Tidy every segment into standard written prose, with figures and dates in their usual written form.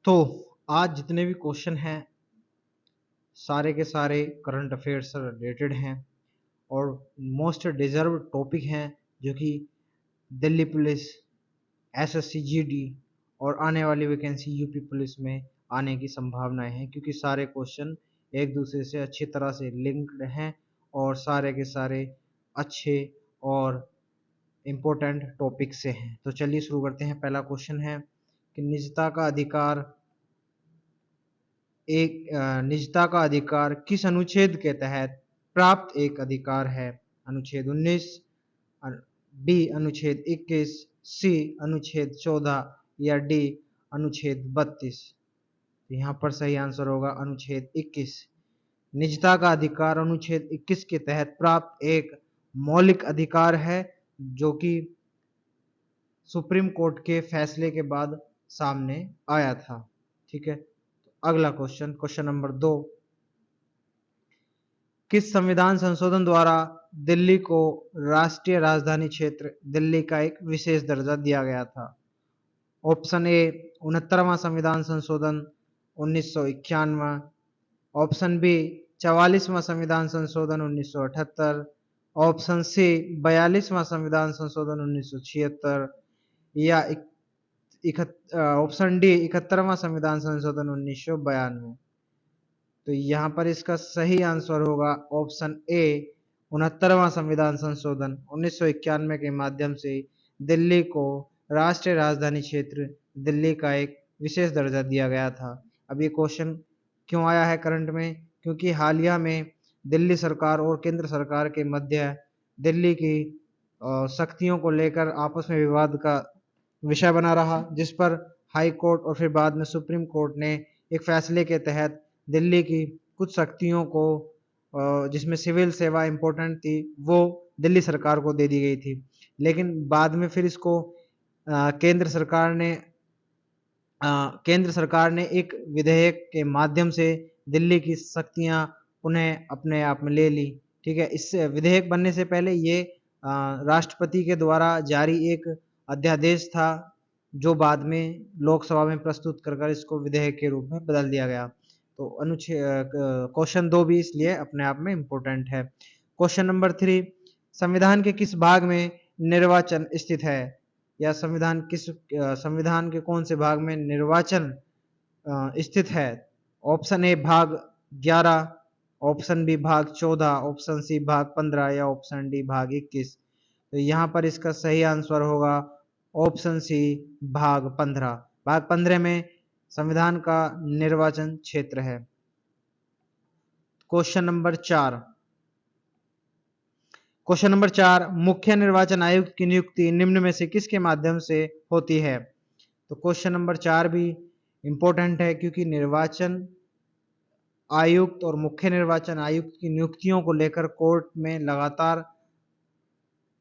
तो आज जितने भी क्वेश्चन हैं सारे के सारे करंट अफेयर्स से रिलेटेड हैं और मोस्ट डिजर्व टॉपिक हैं जो कि दिल्ली पुलिस, एसएससी जीडी और आने वाली वैकेंसी यूपी पुलिस में आने की संभावनाएं हैं, क्योंकि सारे क्वेश्चन एक दूसरे से अच्छी तरह से लिंक्ड हैं और सारे के सारे अच्छे और इम्पोर्टेंट टॉपिक से हैं। तो चलिए शुरू करते हैं। पहला क्वेश्चन है कि निजता का अधिकार किस अनुच्छेद के तहत प्राप्त एक अधिकार है? अनुच्छेद 19, बी अनुच्छेद 21, सी अनुच्छेद 14 या डी अनुच्छेद 32। तो यहाँ पर सही आंसर होगा अनुच्छेद 21। निजता का अधिकार अनुच्छेद 21 के तहत प्राप्त एक मौलिक अधिकार है जो कि सुप्रीम कोर्ट के फैसले के बाद सामने आया था। ठीक है, तो अगला क्वेश्चन, क्वेश्चन नंबर 2, किस संविधान संशोधन द्वारा दिल्ली को राष्ट्रीय राजधानी क्षेत्र दिल्ली का एक विशेष दर्जा दिया गया था? ऑप्शन ए 69वां संविधान संशोधन 1991, ऑप्शन बी 44वां संविधान संशोधन 1978, ऑप्शन सी 42वां संविधान संशोधन 1976 या ऑप्शन डी 71वां संविधान संशोधन 1992। तो यहाँ पर इसका सही आंसर होगा ऑप्शन ए 69वां संविधान संशोधन 1991 के माध्यम से दिल्ली को राष्ट्रीय राजधानी क्षेत्र दिल्ली का एक विशेष दर्जा दिया गया था। अब ये क्वेश्चन क्यों आया है करंट में? क्योंकि हालिया में दिल्ली सरकार और केंद्र सरकार के मध्य दिल्ली की शक्तियों को लेकर आपस में विवाद का विषय बना रहा, जिस पर हाई कोर्ट और फिर बाद में सुप्रीम कोर्ट ने एक फैसले के तहत दिल्ली की कुछ शक्तियों को, जिसमें सिविल सेवा इम्पोर्टेंट थी, वो दिल्ली सरकार को दे दी गई थी। लेकिन बाद में फिर इसको केंद्र सरकार ने एक विधेयक के माध्यम से दिल्ली की शक्तियां उन्हें अपने आप में ले ली। ठीक है, इस विधेयक बनने से पहले ये राष्ट्रपति के द्वारा जारी एक अध्यादेश था, जो बाद में लोकसभा में प्रस्तुत कर इसको विधेयक के रूप में बदल दिया गया। तो अनुच्छेद क्वेश्चन 2 भी इसलिए अपने आप में इम्पोर्टेंट है। क्वेश्चन नंबर 3, संविधान के किस भाग में निर्वाचन स्थित है? या संविधान के कौन से भाग में निर्वाचन स्थित है? ऑप्शन ए भाग 11, ऑप्शन बी भाग 14, ऑप्शन सी भाग 15 या ऑप्शन डी भाग 21। तो यहाँ पर इसका सही आंसर होगा ऑप्शन सी भाग 15। भाग 15 में संविधान का निर्वाचन क्षेत्र है। क्वेश्चन नंबर 4, मुख्य निर्वाचन आयुक्त की नियुक्ति निम्न में से किसके माध्यम से होती है? तो क्वेश्चन नंबर 4 भी इंपॉर्टेंट है, क्योंकि निर्वाचन आयुक्त और मुख्य निर्वाचन आयुक्त की नियुक्तियों को लेकर कोर्ट में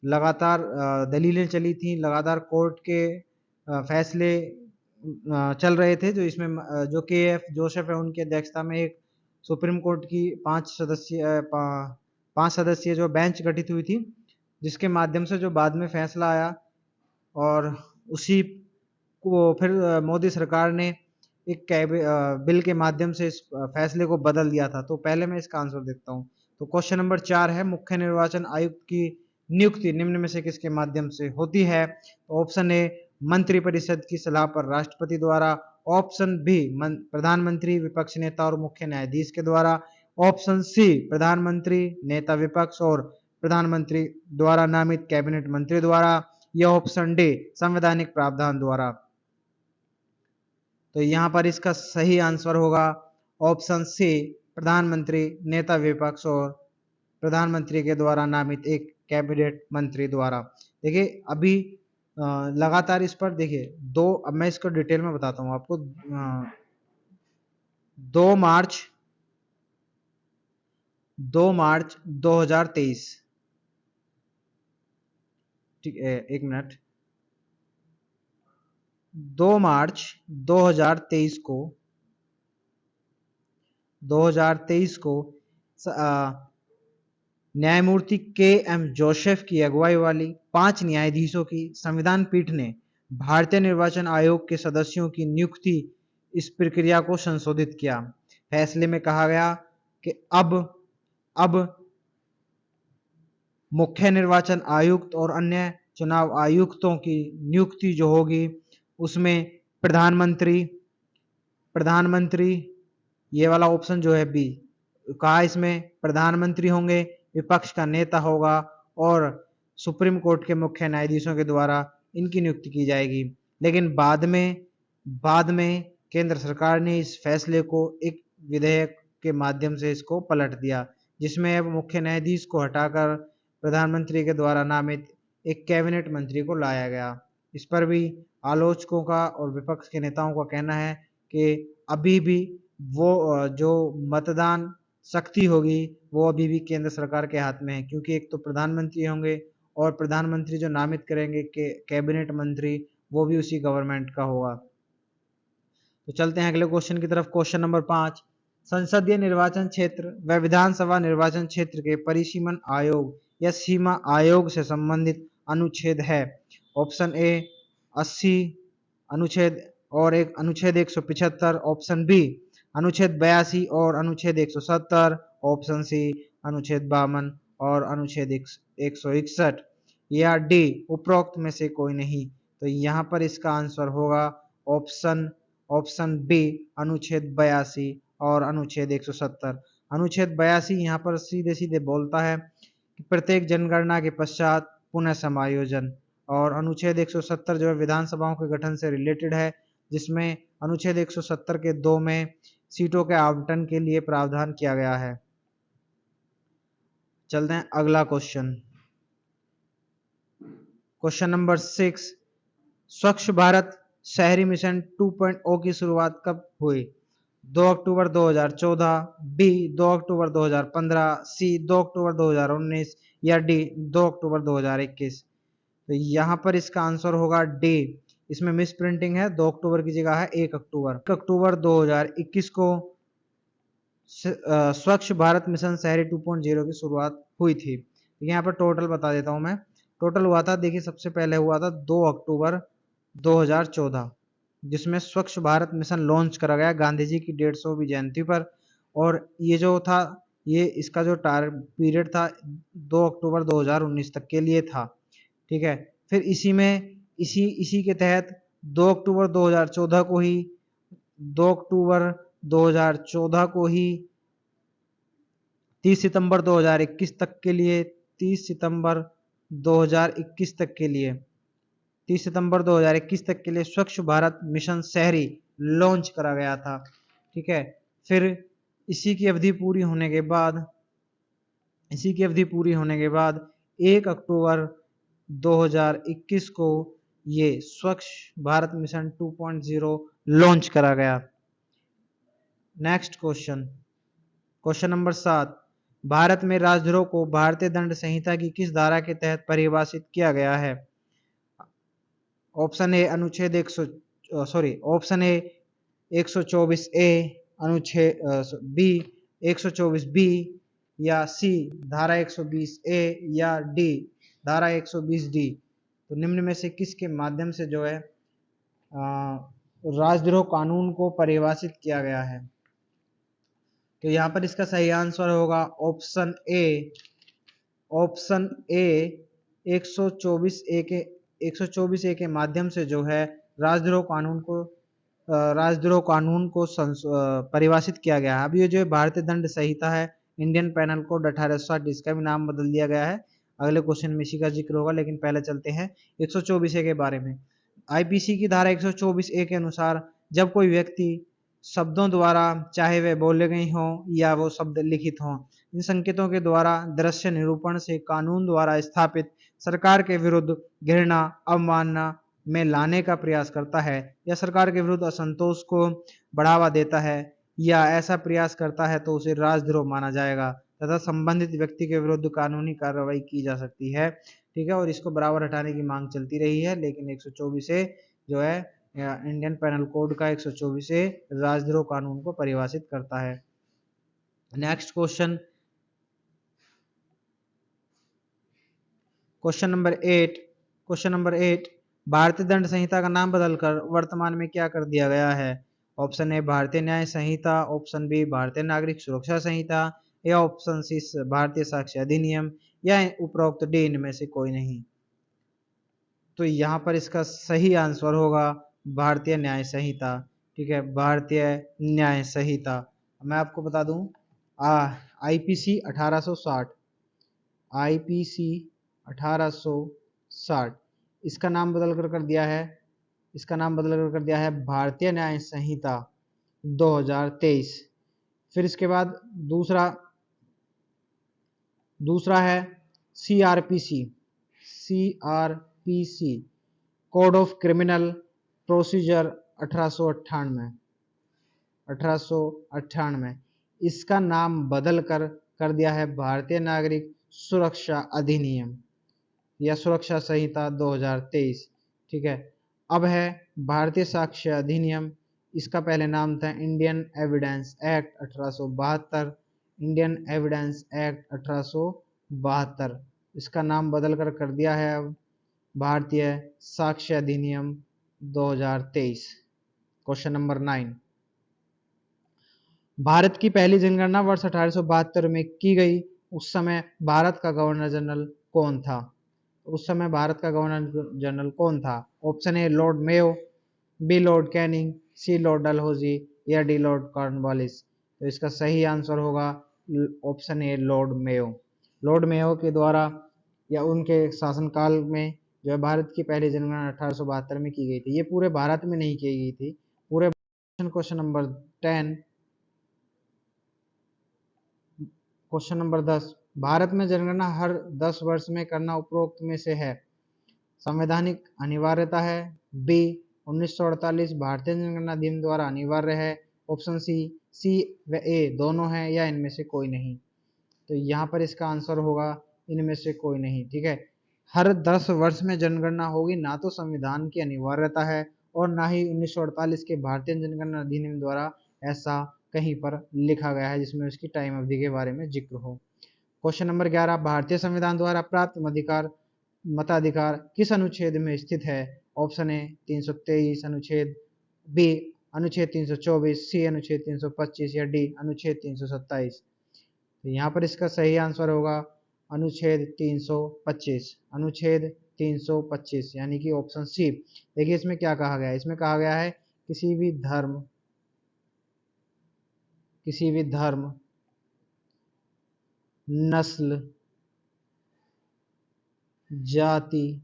लगातार दलीलें चली थी, लगातार कोर्ट के फैसले चल रहे थे। जो इसमें जो के.एफ. जोसेफ है, उनकी अध्यक्षता में एक सुप्रीम कोर्ट की 5 सदस्यीय जो बेंच गठित हुई थी, जिसके माध्यम से जो बाद में फैसला आया और उसी को फिर मोदी सरकार ने एक बिल के माध्यम से इस फैसले को बदल दिया था। तो पहले मैं इसका आंसर देखता हूँ। तो क्वेश्चन नंबर 4 है, मुख्य निर्वाचन आयुक्त की नियुक्ति निम्न में से किसके माध्यम से होती है? तो ऑप्शन ए मंत्रिपरिषद की सलाह पर राष्ट्रपति द्वारा, ऑप्शन बी प्रधानमंत्री, विपक्ष नेता और मुख्य न्यायाधीश के द्वारा, ऑप्शन सी प्रधानमंत्री, नेता विपक्ष और प्रधानमंत्री द्वारा नामित कैबिनेट मंत्री द्वारा, या ऑप्शन डी संवैधानिक प्रावधान द्वारा। तो यहाँ पर इसका सही आंसर होगा ऑप्शन सी प्रधानमंत्री, नेता विपक्ष और प्रधानमंत्री के द्वारा नामित एक कैबिनेट मंत्री द्वारा। देखिए अभी लगातार इस पर देखिए अब मैं इसको डिटेल में बताता हूँ आपको। 2 मार्च 2023, ठीक है, एक मिनट, 2 मार्च 2023 को न्यायमूर्ति के.एम. जोसेफ की अगुवाई वाली 5 न्यायाधीशों की संविधान पीठ ने भारतीय निर्वाचन आयोग के सदस्यों की नियुक्ति इस प्रक्रिया को संशोधित किया। फैसले में कहा गया कि अब मुख्य निर्वाचन आयुक्त और अन्य चुनाव आयुक्तों की नियुक्ति जो होगी उसमें प्रधानमंत्री ये वाला ऑप्शन जो है बी, कहा इसमें प्रधानमंत्री होंगे, विपक्ष का नेता होगा और सुप्रीम कोर्ट के मुख्य न्यायाधीशों के द्वारा इनकी नियुक्ति की जाएगी। लेकिन बाद में केंद्र सरकार ने इस फैसले को एक विधेयक के माध्यम से इसको पलट दिया, जिसमें अब मुख्य न्यायाधीश को हटाकर प्रधानमंत्री के द्वारा नामित एक कैबिनेट मंत्री को लाया गया। इस पर भी आलोचकों का और विपक्ष के नेताओं का कहना है कि अभी भी वो जो मतदान शक्ति होगी वो अभी भी केंद्र सरकार के हाथ में है, क्योंकि एक तो प्रधानमंत्री होंगे और प्रधानमंत्री जो नामित करेंगे कैबिनेट मंत्री वो भी उसी गवर्नमेंट का होगा। तो चलते हैं अगले क्वेश्चन की तरफ। क्वेश्चन नंबर 5, संसदीय निर्वाचन क्षेत्र व विधानसभा निर्वाचन क्षेत्र के परिसीमन आयोग या सीमा आयोग से संबंधित अनुच्छेद है। ऑप्शन ए 80 अनुच्छेद और एक अनुच्छेद 175, ऑप्शन बी अनुच्छेद 82 और अनुच्छेद 170, ऑप्शन सी अनुच्छेद 52 और अनुच्छेद 161 या डी उपरोक्त में से कोई नहीं। तो यहाँ पर इसका आंसर होगा ऑप्शन बी अनुच्छेद 82 और अनुच्छेद 170। अनुच्छेद 82 यहाँ पर सीधे सीधे बोलता है कि प्रत्येक जनगणना के पश्चात पुनः समायोजन, और अनुच्छेद 170 जो है विधानसभाओं के गठन से रिलेटेड है, जिसमें अनुच्छेद 170 के 2 में सीटों के आवंटन के लिए प्रावधान किया गया है। चलते हैं अगला क्वेश्चन। क्वेश्चन नंबर 6, स्वच्छ भारत शहरी मिशन 2.0 की शुरुआत कब हुई? 2 अक्टूबर 2014, बी 2 अक्टूबर 2015, सी 2 अक्टूबर 2019 या डी 2 अक्टूबर 2021। तो यहाँ पर इसका आंसर होगा डी। इसमें मिस प्रिंटिंग है, 2 अक्टूबर की जगह है 1 अक्टूबर। 1 अक्टूबर 2021 को स्वच्छ भारत मिशन शहरी 2.0 की शुरुआत हुई थी। यहाँ पर टोटल बता देता हूँ मैं। टोटल हुआ था, देखिए सबसे पहले हुआ था 2 अक्टूबर 2014, जिसमें स्वच्छ भारत मिशन लॉन्च करा गया गांधी जी की 150वीं जयंती पर। और ये जो था, ये इसका जो पीरियड था 2 अक्टूबर 2019 तक के लिए था। ठीक है, फिर इसी के तहत 2 अक्टूबर 2014 को ही 2 अक्टूबर 2014 को ही 30 सितंबर 2021 तक के लिए 30 सितंबर 2021 तक के लिए 30 सितंबर 2021 तक के लिए स्वच्छ भारत मिशन शहरी लॉन्च करा गया था। ठीक है, फिर इसी की अवधि पूरी होने के बाद 1 अक्टूबर 2021 को ये स्वच्छ भारत मिशन 2.0 लॉन्च करा गया। नेक्स्ट क्वेश्चन नंबर 7, भारत में राजद्रोह को भारतीय दंड संहिता की किस धारा के तहत परिभाषित किया गया है? ऑप्शन ए अनुच्छेद 124 ए, अनुच्छेद बी 124 बी या सी धारा 120 ए या डी धारा 120 डी। तो निम्न में से किसके माध्यम से जो है राजद्रोह कानून को परिभाषित किया गया है? तो यहाँ पर इसका सही आंसर होगा ऑप्शन ए 124 ए के माध्यम से जो है राजद्रोह कानून को परिभाषित किया गया है। अब ये जो है भारतीय दंड संहिता है, इंडियन पैनल कोड 1860, इसका भी नाम बदल दिया गया है। अगले क्वेश्चन में इसी का जिक्र होगा, लेकिन पहले चलते हैं 124 ए के बारे में। आईपीसी की धारा 124 ए के अनुसार जब कोई व्यक्ति शब्दों द्वारा, चाहे वे बोले गए हों या वो शब्द लिखित हों, इन संकेतों के द्वारा दृश्य निरूपण से कानून द्वारा स्थापित सरकार के विरुद्ध घृणा अवमानना में लाने का प्रयास करता है या सरकार के विरुद्ध असंतोष को बढ़ावा देता है या ऐसा प्रयास करता है, तो उसे राजद्रोह माना जाएगा तथा संबंधित व्यक्ति के विरुद्ध कानूनी कार्रवाई की जा सकती है। ठीक है, और इसको बराबर हटाने की मांग चलती रही है, लेकिन 124 से जो है इंडियन पैनल कोड का 124 से राजद्रोह कानून को परिभाषित करता है। नेक्स्ट क्वेश्चन नंबर 8 भारतीय दंड संहिता का नाम बदलकर वर्तमान में क्या कर दिया गया है? ऑप्शन ए भारतीय न्याय संहिता, ऑप्शन बी भारतीय नागरिक सुरक्षा संहिता, या ऑप्शन सी भारतीय साक्ष्य अधिनियम, या उपरोक्त डी इनमें से कोई नहीं। तो यहाँ पर इसका सही आंसर होगा भारतीय न्याय संहिता। ठीक है, भारतीय न्याय संहिता। मैं आपको बता दूं आईपीसी 1860, आईपीसी 1860 इसका नाम बदल कर दिया है, इसका नाम बदल कर दिया है भारतीय न्याय संहिता 2023। फिर इसके बाद दूसरा है CrPC, CrPC code of criminal procedure 1898, इसका नाम बदल कर दिया है भारतीय नागरिक सुरक्षा अधिनियम या सुरक्षा संहिता 2023। ठीक है, अब है भारतीय साक्ष्य अधिनियम। इसका पहले नाम था Indian evidence act 1872, Indian evidence act 1872। इसका नाम बदल कर दिया है अब भारतीय साक्ष्य अधिनियम 2023। क्वेश्चन नंबर 9, भारत की पहली जनगणना वर्ष 1872 में की गई। उस समय भारत का गवर्नर जनरल कौन था? उस समय भारत का गवर्नर जनरल कौन था? Option A Lord Mayo, B Lord Canning, C Lord Dalhousie, या डी लॉर्ड कॉर्नवालिस। तो इसका सही आंसर होगा option A Lord Mayo. Lord Mayo के द्वारा या उनके शासनकाल में जो है भारत की पहली जनगणना 1872 में की गई थी। ये पूरे भारत में नहीं की गई थी, पूरे। Question number 10, question number 10, Bharat में जनगणना हर 10 वर्ष में करना उपरोक्त में से है संवैधानिक अनिवार्यता है, बी 1948 भारतीय जनगणना अधिनियम द्वारा अनिवार्य है, ऑप्शन सी व ए दोनों है, या इनमें से कोई नहीं। तो यहाँ पर इसका आंसर होगा इनमें से कोई नहीं। ठीक है, हर 10 वर्ष में जनगणना होगी, ना तो संविधान की अनिवार्यता है और ना ही 1948 के भारतीय जनगणना अधिनियम द्वारा ऐसा कहीं पर लिखा गया है जिसमें उसकी टाइम अवधि के बारे में जिक्र हो। क्वेश्चन नंबर 11, भारतीय संविधान द्वारा प्राप्त मताधिकार किस अनुच्छेद में स्थित है? ऑप्शन ए 323 अनुच्छेद, बी अनुच्छेद 324, सी अनुच्छेद 325, या डी अनुच्छेद 327। तो यहाँ पर इसका सही आंसर होगा अनुच्छेद 325, अनुच्छेद 325 यानी कि ऑप्शन सी। देखिए इसमें क्या कहा गया है, इसमें कहा गया है किसी भी धर्म, नस्ल, जाति,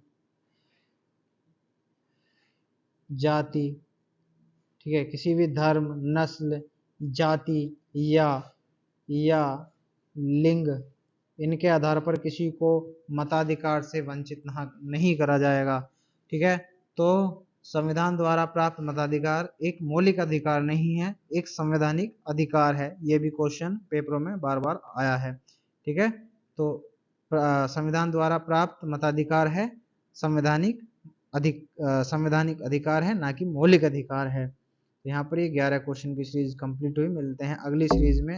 ठीक है, किसी भी धर्म, नस्ल, जाति या लिंग, इनके आधार पर किसी को मताधिकार से वंचित नहीं करा जाएगा। ठीक है, तो संविधान द्वारा प्राप्त मताधिकार एक मौलिक अधिकार नहीं है, एक संवैधानिक अधिकार है। ये भी क्वेश्चन पेपरों में बार बार आया है। ठीक है, तो संविधान द्वारा प्राप्त मताधिकार है संवैधानिक अधिकार है, ना कि मौलिक अधिकार है। यहाँ पर ये 11 क्वेश्चन की सीरीज कंप्लीट हुई। मिलते हैं अगली सीरीज में।